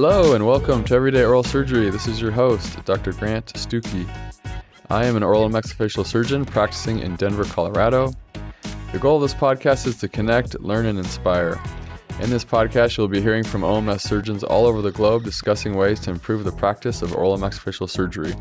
Hello and welcome to Everyday Oral Surgery. This is your host, Dr. Grant Stucki. I am an oral and maxillofacial surgeon practicing in Denver, Colorado. The goal of this podcast is to connect, learn, and inspire. In this podcast, you'll be hearing from OMS surgeons all over the globe discussing ways to improve the practice of oral and maxillofacial surgery.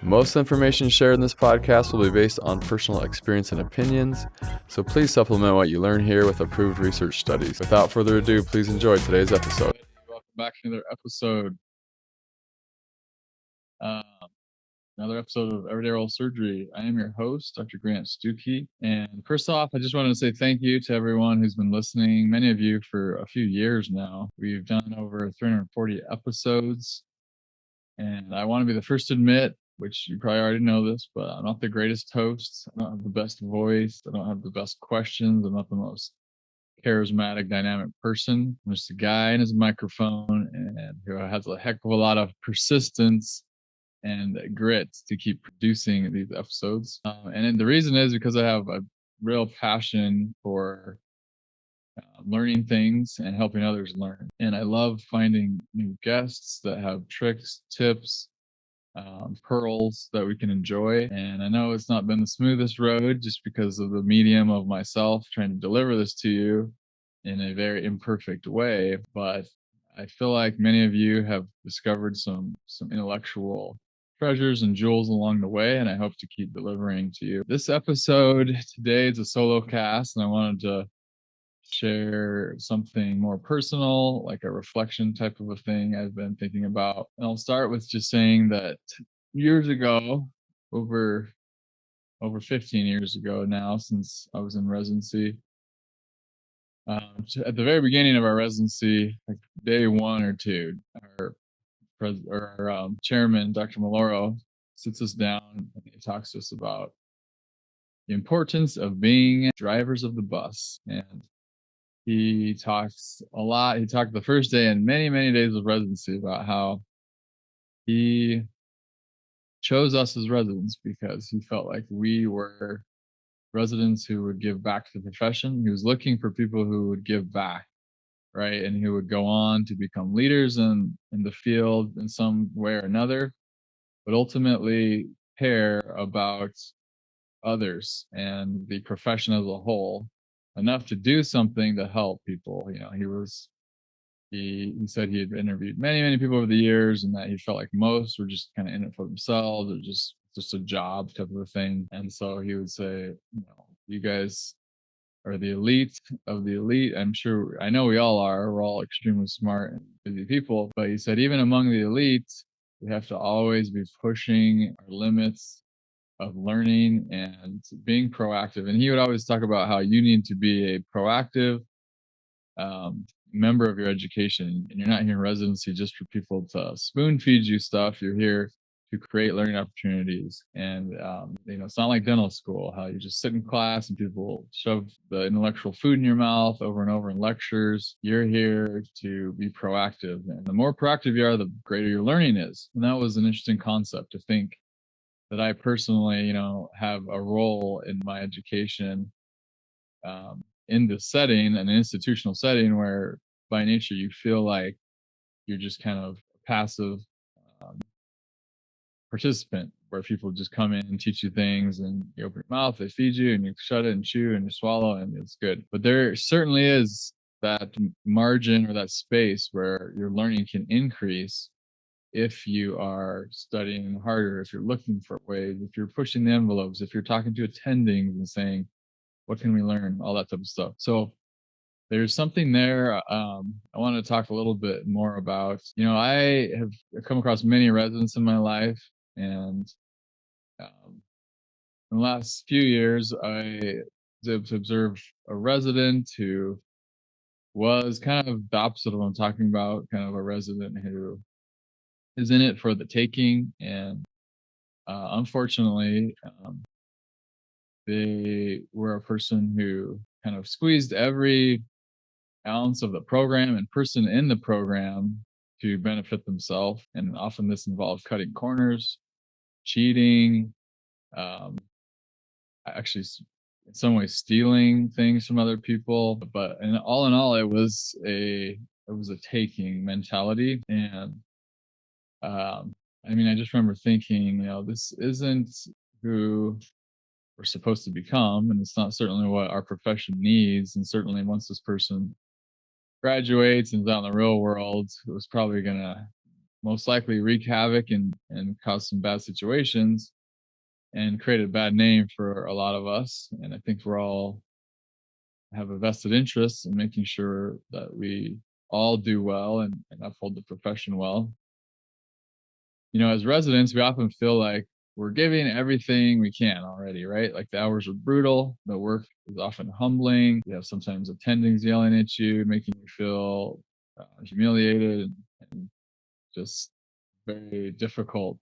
Most information shared in this podcast will be based on personal experience and opinions, so please supplement what you learn here with approved research studies. Without further ado, please enjoy today's episode. Welcome back to another episode. Another episode of Everyday Oral Surgery. I am your host, Dr. Grant Stucki. And first off, I just wanted to say thank you to everyone who's been listening, many of you for a few years now. We've done over 340 episodes. And I want to be the first to admit, which you probably already know this, but I'm not the greatest host. I don't have the best voice. I don't have the best questions. I'm not the most charismatic, dynamic person. I'm just a guy in his microphone and who has a heck of a lot of persistence and grit to keep producing these episodes. And the reason is because I have a real passion for learning things and helping others learn. And I love finding new guests that have tricks, tips, pearls that we can enjoy. And I know it's not been the smoothest road just because of the medium of myself trying to deliver this to you in a very imperfect way. But I feel like many of you have discovered some intellectual treasures and jewels along the way, and I hope to keep delivering to you. This episode today is a solo cast, and I wanted to share something more personal, like a reflection type of a thing I've been thinking about. And I'll start with just saying that years ago, over 15 years ago now, since I was in residency, at the very beginning of our residency, like day one or two, our chairman, Dr. Maloro, sits us down and he talks to us about the importance of being drivers of the bus. And he talks a lot. He talked the first day and many, many days of residency about how he chose us as residents because he felt like we were residents who would give back to the profession. He was looking for people who would give back, right? And who would go on to become leaders in the field in some way or another, but ultimately care about others and the profession as a whole enough to do something to help people. You know, he said he had interviewed many people over the years and that he felt like most were just kind of in it for themselves or just a job type of a thing. And so he would say, you know, you guys are the elite of the elite. I know we all are. We're all extremely smart and busy people. But he said, even among the elite, we have to always be pushing our limits of learning and being proactive. And he would always talk about how you need to be a proactive member of your education. And you're not here in residency just for people to spoon feed you stuff. You're here to create learning opportunities. And, you know, it's not like dental school, how you just sit in class and people shove the intellectual food in your mouth over and over in lectures. You're here to be proactive. And the more proactive you are, the greater your learning is. And that was an interesting concept to think that I personally, you know, have a role in my education in this setting, an institutional setting where by nature you feel like you're just kind of a passive participant where people just come in and teach you things and you open your mouth, they feed you and you shut it and chew and you swallow and it's good. But there certainly is that margin or that space where your learning can increase if you are studying harder, if you're looking for ways, if you're pushing the envelopes, if you're talking to attendings and saying, what can we learn? All that type of stuff. So there's something there I want to talk a little bit more about. You know, I have come across many residents in my life, and in the last few years, I was able to observe a resident who was kind of the opposite of what I'm talking about, kind of a resident who is in it for the taking. And unfortunately, they were a person who kind of squeezed every ounce of the program and person in the program to benefit themselves. And often this involved cutting corners, cheating, actually in some ways stealing things from other people. But in all, it was a was a taking mentality. And I mean, I just remember thinking, this isn't who we're supposed to become, and it's not certainly what our profession needs. And certainly once this person graduates and is out in the real world, it was probably gonna most likely wreak havoc and cause some bad situations and create a bad name for a lot of us. And I think we're all have a vested interest in making sure that we all do well and uphold the profession well. As residents, we often feel like we're giving everything we can already, right? Like the hours are brutal, the work is often humbling. You have sometimes attendings yelling at you, making you feel humiliated and just very difficult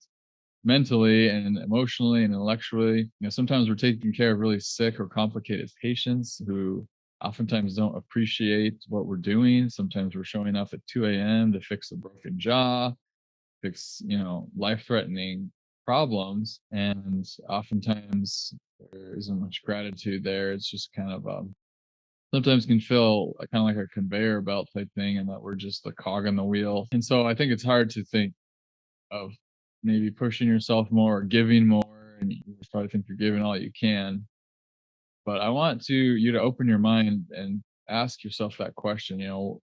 mentally and emotionally and intellectually. Sometimes we're taking care of really sick or complicated patients who oftentimes don't appreciate what we're doing. Sometimes we're showing up at 2 a.m. to fix a broken jaw, fix, life-threatening problems. And oftentimes there isn't much gratitude there. It's just kind of sometimes can feel kind of like a conveyor belt type thing, and that we're just the cog in the wheel. And so I think it's hard to think of maybe pushing yourself more or giving more, and you probably think you're giving all you can. But I want you to open your mind and ask yourself that question.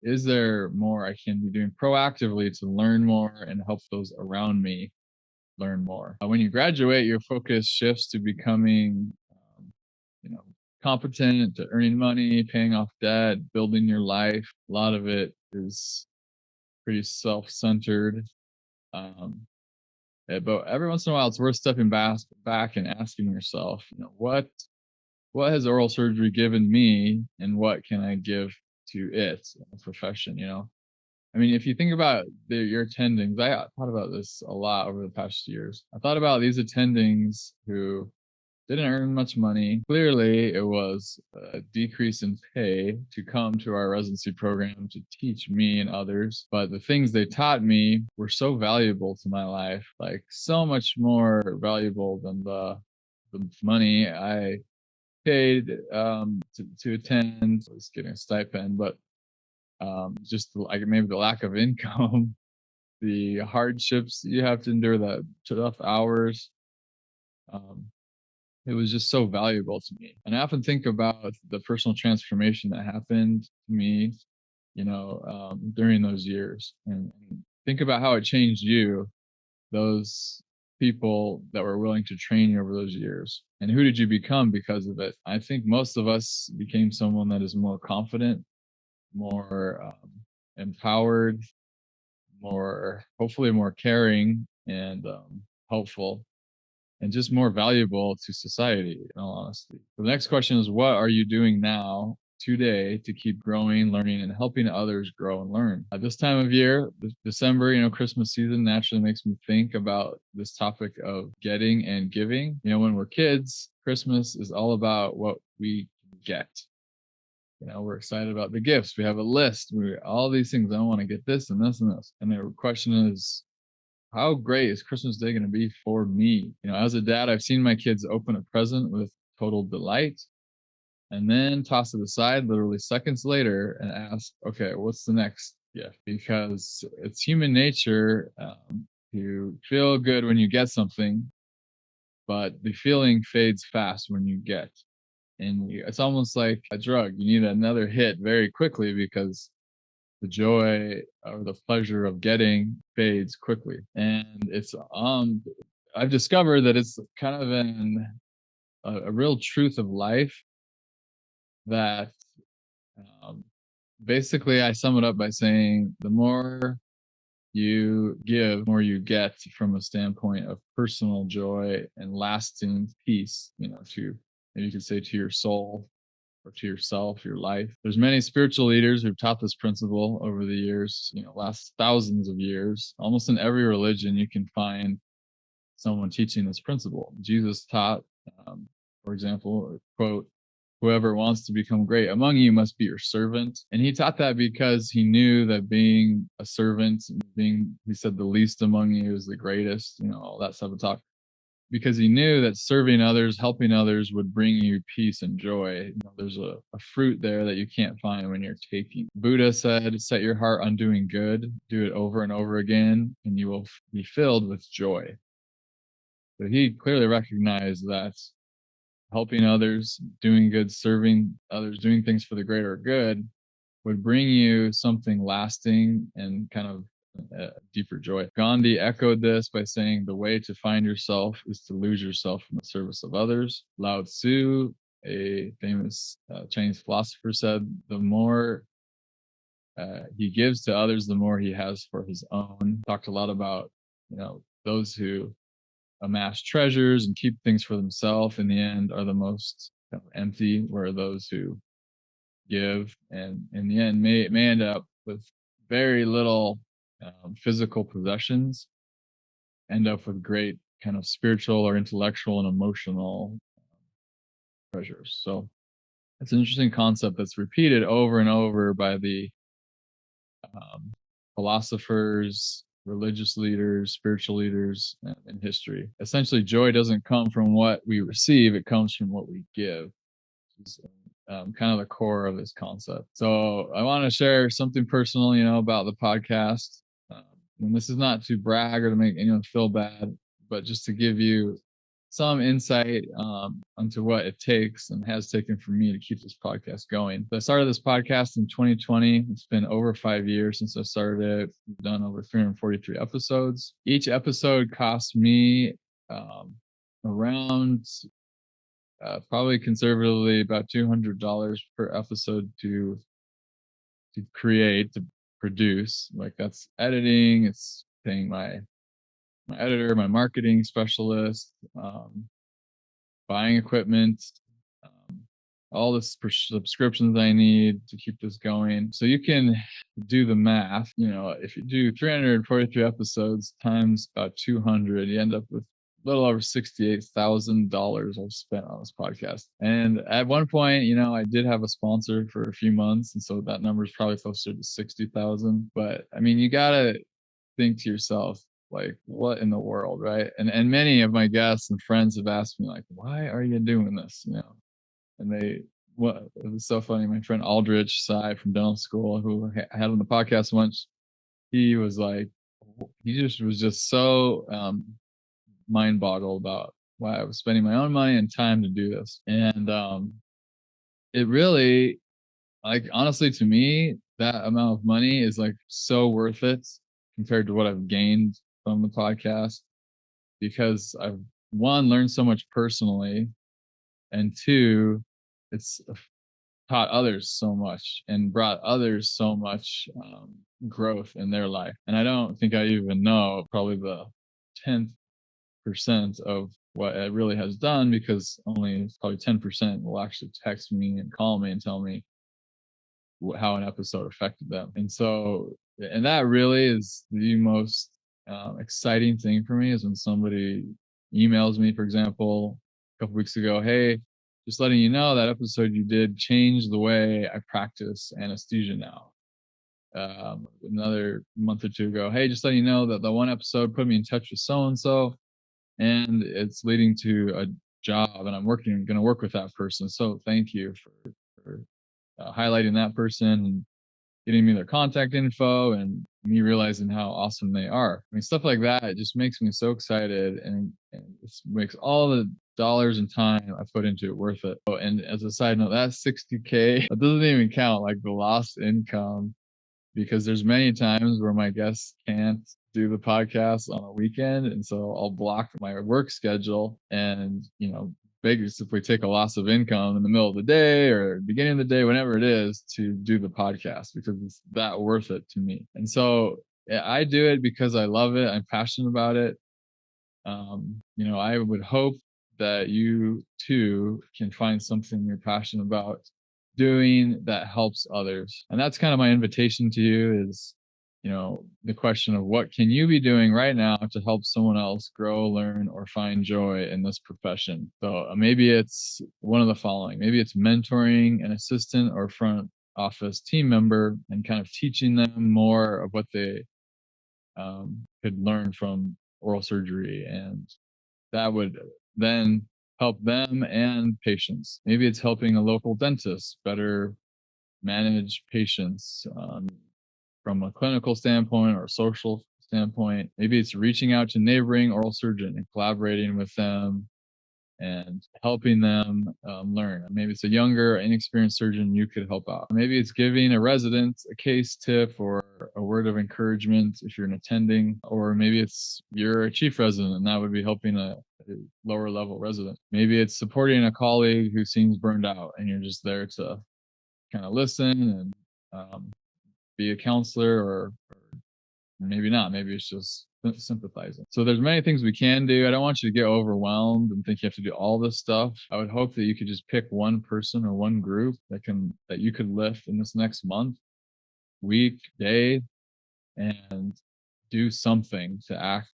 Is there more I can be doing proactively to learn more and help those around me learn more? When you graduate, your focus shifts to becoming you know competent, to earning money, paying off debt, building your life. A lot of it is pretty self-centered. um, but every once in a while, it's worth stepping back and asking yourself, what has oral surgery given me, and what can I give to it, a profession? I mean, if you think about your attendings, I thought about this a lot over the past years. I thought about these attendings who didn't earn much money. Clearly, it was a decrease in pay to come to our residency program to teach me and others. But the things they taught me were so valuable to my life, like so much more valuable than the money I paid to attend. I was getting a stipend, but just like maybe the lack of income, the hardships you have to endure, the tough hours. Um, it was just so valuable to me. And I often think about the personal transformation that happened to me, during those years, and think about how it changed you, those people that were willing to train you over those years. And who did you become because of it? I think most of us became someone that is more confident, more empowered, hopefully more caring and helpful, and just more valuable to society, in all honesty. The next question is, what are you doing now, today, to keep growing, learning, and helping others grow and learn? At this time of year, December, Christmas season naturally makes me think about this topic of getting and giving. When we're kids, Christmas is all about what we get. We're excited about the gifts. We have a list. All these things. I want to get this and this and this. And the question is, how great is Christmas Day going to be for me? As a dad, I've seen my kids open a present with total delight and then toss it aside literally seconds later and ask, okay, what's the next gift? Because it's human nature to feel good when you get something, but the feeling fades fast when you get. And it's almost like a drug. You need another hit very quickly because the joy or the pleasure of getting fades quickly. And I've discovered that it's kind of a real truth of life that um, basically I sum it up by saying the more you give, the more you get from a standpoint of personal joy and lasting peace, to maybe you could say to your soul or to yourself, your life. There's many spiritual leaders who've taught this principle over the years, last thousands of years. Almost in every religion, you can find someone teaching this principle. Jesus taught, for example, quote, "Whoever wants to become great among you must be your servant." And he taught that because he knew that being a servant, he said, the least among you is the greatest, all that type of talk. because he knew that serving others, helping others would bring you peace and joy. There's a fruit there that you can't find when you're taking. Buddha said, set your heart on doing good, do it over and over again, and you will be filled with joy. So he clearly recognized that helping others, doing good, serving others, doing things for the greater good would bring you something lasting and kind of deeper joy. Gandhi echoed this by saying, the way to find yourself is to lose yourself in the service of others. Lao Tzu, a famous Chinese philosopher, said, the more he gives to others, the more he has for his own. Talked a lot about, those who amass treasures and keep things for themselves in the end are the most empty, where those who give and in the end may end up with very little physical possessions, end up with great kind of spiritual or intellectual and emotional treasures. So it's an interesting concept that's repeated over and over by the philosophers, religious leaders, spiritual leaders in history. Essentially, joy doesn't come from what we receive, it comes from what we give. Which is kind of the core of this concept. So I want to share something personal, about the podcast. And this is not to brag or to make anyone feel bad, but just to give you some insight onto what it takes and has taken for me to keep this podcast going. So I started this podcast in 2020. It's been over 5 years since I started it. We've done over 343 episodes. Each episode cost me around probably conservatively about $200 per episode to create, to produce. Like, that's editing, it's paying my editor, my marketing specialist, buying equipment, all the subscriptions I need to keep this going. So you can do the math. If you do 343 episodes times about 200, you end up with a little over $68,000 I've spent on this podcast. And at one point, I did have a sponsor for a few months, and so that number is probably closer to 60,000. But I mean, you gotta think to yourself, like, what in the world, right? And many of my guests and friends have asked me, like, why are you doing this? And it was so funny. My friend Aldrich Sy from dental school, who I had on the podcast once, he was like, he just was just so mind boggled about why I was spending my own money and time to do this. And it really, like, honestly, to me, that amount of money is like so worth it compared to what I've gained from the podcast, because I've, one, learned so much personally, and two, it's taught others so much and brought others so much growth in their life. And I don't think I even know probably the 10% of what it really has done, because only probably 10% will actually text me and call me and tell me how an episode affected them. And that really is the most exciting thing for me, is when somebody emails me, for example, a couple weeks ago, hey, just letting you know that episode you did changed the way I practice anesthesia now. Another month or two ago, hey, just letting you know that the one episode put me in touch with so-and-so, and it's leading to a job, and I'm going to work with that person. So thank you for highlighting that person and getting me their contact info, and me realizing how awesome they are. I mean, stuff like that, it just makes me so excited, and it makes all the dollars and time I put into it worth it. Oh, and as a side note, that 60K, that doesn't even count like the lost income, because there's many times where my guests can't do the podcast on a weekend, and so I'll block my work schedule and basically take a loss of income in the middle of the day or beginning of the day, whenever it is, to do the podcast, because it's that worth it to me. And so I do it because I love it. I'm passionate about it. I would hope that you too can find something you're passionate about doing that helps others. And that's kind of my invitation to you, is the question of what can you be doing right now to help someone else grow, learn, or find joy in this profession. So maybe it's one of the following. Maybe it's mentoring an assistant or front office team member and kind of teaching them more of what they could learn from oral surgery and that would then help them and patients. Maybe it's helping a local dentist better manage patients from a clinical standpoint or social standpoint. Maybe it's reaching out to neighboring oral surgeon and collaborating with them and helping them learn. Maybe it's a younger, inexperienced surgeon you could help out. Maybe it's giving a resident a case tip or a word of encouragement if you're an attending, or maybe it's you're a chief resident and that would be helping a lower level resident. Maybe it's supporting a colleague who seems burned out and you're just there to kind of listen and be a counselor, or maybe not. Maybe it's just sympathizing. So there's many things we can do. I don't want you to get overwhelmed and think you have to do all this stuff. I would hope that you could just pick one person or one group that you could lift in this next month, week, day, and do something to act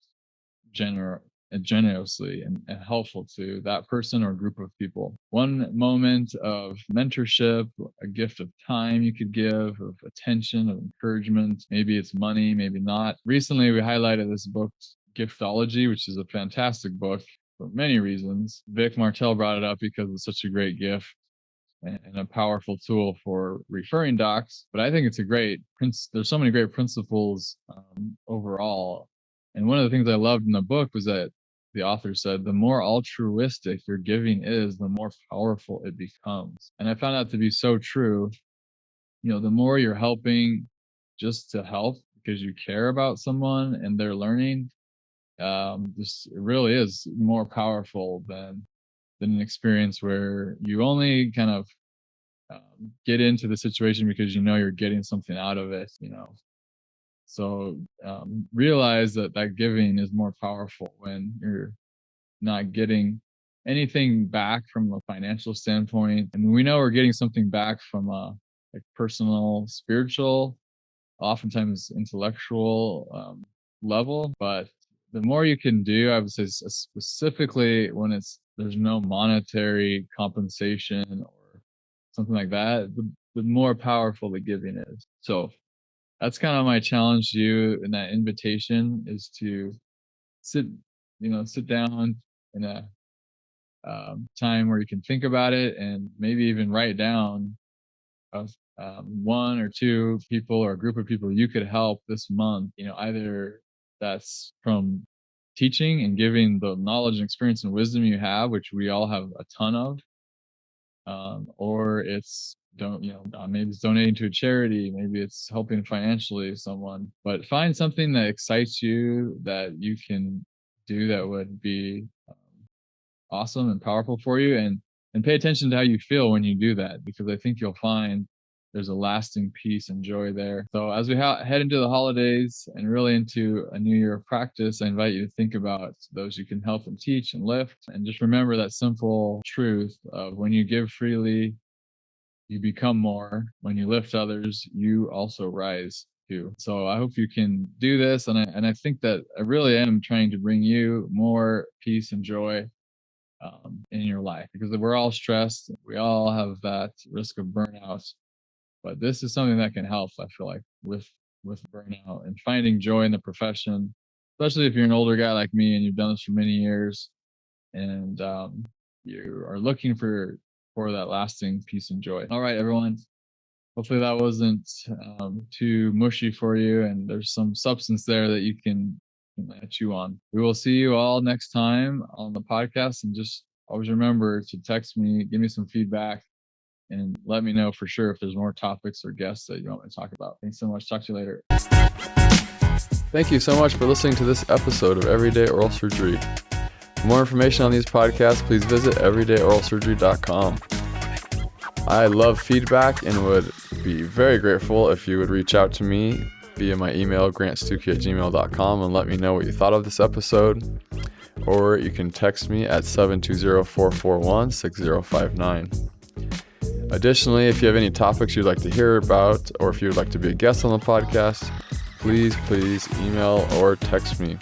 generously and helpful to that person or group of people. One moment of mentorship, a gift of time you could give, of attention, of encouragement. Maybe it's money, maybe not. Recently, we highlighted this book, Giftology, which is a fantastic book for many reasons. Vic Martell brought it up because it's such a great gift and a powerful tool for referring docs. But I think it's a great there's so many great principles overall. And one of the things I loved in the book was that the author said, the more altruistic your giving is, the more powerful it becomes. And I found that to be so true. The more you're helping just to help because you care about someone and they're learning, this really is more powerful than an experience where you only kind of get into the situation because you're getting something out of it. So realize that giving is more powerful when you're not getting anything back from a financial standpoint. I mean, we know we're getting something back from a personal, spiritual, oftentimes intellectual level, but the more you can do, I would say specifically when there's no monetary compensation or something like that, the more powerful the giving is. So that's kind of my challenge to you in that invitation, is to sit down in a time where you can think about it and maybe even write down one or two people or a group of people you could help this month. Either that's from teaching and giving the knowledge and experience and wisdom you have, which we all have a ton of, or it's maybe it's donating to a charity, maybe it's helping financially someone. But find something that excites you that you can do that would be awesome and powerful for you, and pay attention to how you feel when you do that, because I think you'll find there's a lasting peace and joy there. So as we head into the holidays and really into a new year of practice, I invite you to think about those you can help and teach and lift, and just remember that simple truth of when you give freely, you become more. When you lift others, you also rise too. So I hope you can do this. And I think that I really am trying to bring you more peace and joy in your life, because we're all stressed. We all have that risk of burnout, but this is something that can help, I feel like, with burnout and finding joy in the profession, especially if you're an older guy like me and you've done this for many years, and you are looking for that lasting peace and joy. All right, everyone. Hopefully that wasn't too mushy for you, and there's some substance there that you can chew on. We will see you all next time on the podcast, and just always remember to text me, give me some feedback, and let me know for sure if there's more topics or guests that you want me to talk about. Thanks so much. Talk to you later. Thank you so much for listening to this episode of Everyday Oral Surgery. For more information on these podcasts, please visit everydayoralsurgery.com. I love feedback and would be very grateful if you would reach out to me via my email, grantstucki@gmail.com, and let me know what you thought of this episode. Or you can text me at 720-441-6059. Additionally, if you have any topics you'd like to hear about, or if you would like to be a guest on the podcast, please email or text me.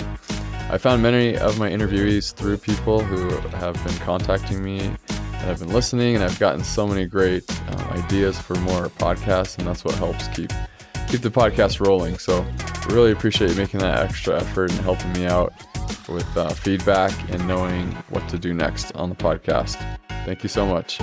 I found many of my interviewees through people who have been contacting me and have been listening, and I've gotten so many great ideas for more podcasts, and that's what helps keep the podcast rolling. So I really appreciate you making that extra effort and helping me out. with feedback and knowing what to do next on the podcast. Thank you so much.